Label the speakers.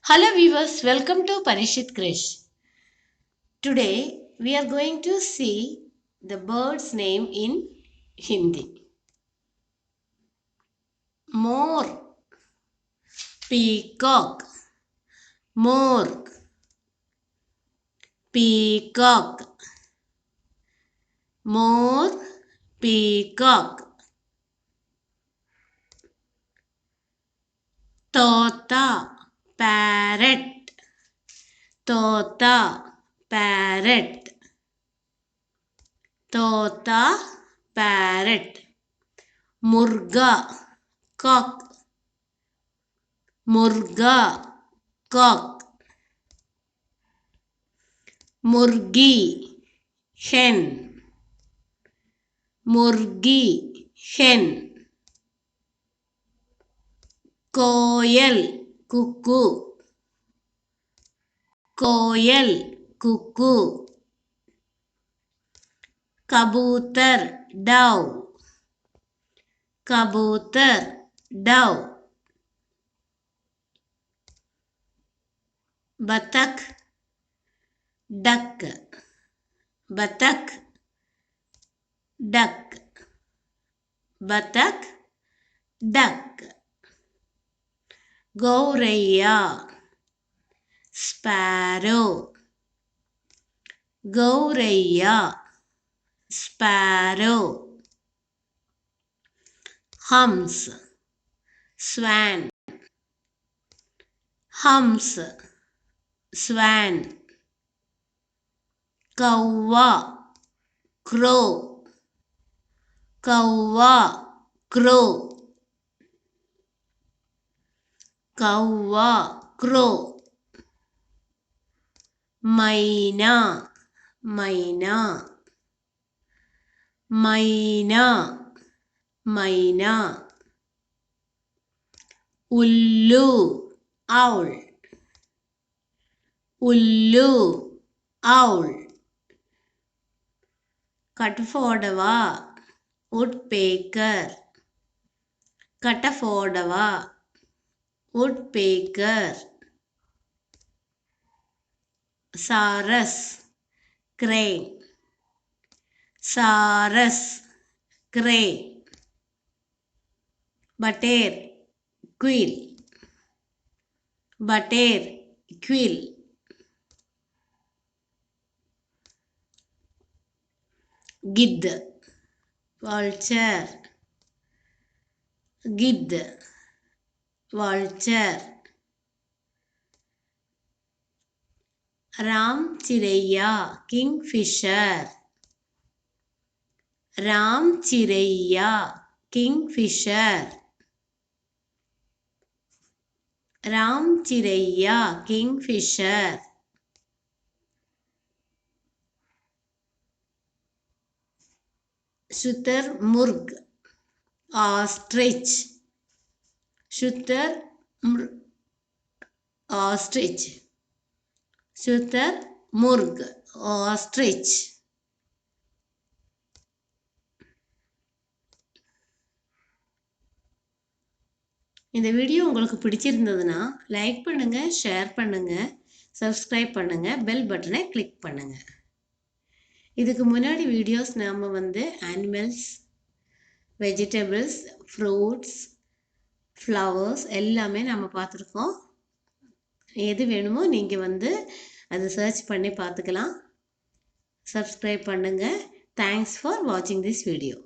Speaker 1: Hello viewers, welcome to Parishit Krish. Today we are going to see the bird's name in Hindi. More, peacock, more, peacock, more, peacock. Tota, parrot, tota, parrot, tota, parrot. Murga, cock, murga, cock. Murgi, hen, murgi, hen. Koyal, cuckoo, koyal, cuckoo. Kabutar, dove, kabutar, dove. Batak, duck, batak, duck, batak, duck. Gauraiya, sparrow, gauraiya, sparrow. Hums, swan, hums, swan. Kauva, crow, kauva, crow, kauva, crow. Maina, maina, maina, maina. Ullu, owl, ullu, owl. Katafodava, woodpecker, katafodava, woodpecker. Saras, crane, saras, crane. Bater, quill, bater, quill. Gidd, vulture, gidd, vulture. Ram Chiraiya, kingfisher, Ram Chiraiya, kingfisher, Ram Chiraiya, kingfisher. Shutarmurg, ostrich, Shutarmurg, ostrich, Shutarmurg, ostrich. இந்த video உங்களுக்கு பிடிச்சிருந்ததுன்னா like பண்ணுங்க, share பண்ணுங்க, subscribe பண்ணுங்க, bell பட்டனை click பண்ணுங்க. இதுக்கு முன்னாடி வீடியோஸ் நாம அனிமல்ஸ், வெஜிடபிள்ஸ், ஃப்ரூட்ஸ், ஃப்ளவர்ஸ் எல்லாமே நம்ம பார்த்துருக்கோம். எது வேணுமோ நீங்கள் அதை சர்ச் பண்ணி பார்த்துக்கலாம். சப்ஸ்கிரைப் பண்ணுங்கள். தேங்க்ஸ் ஃபார் வாட்சிங் திஸ் வீடியோ.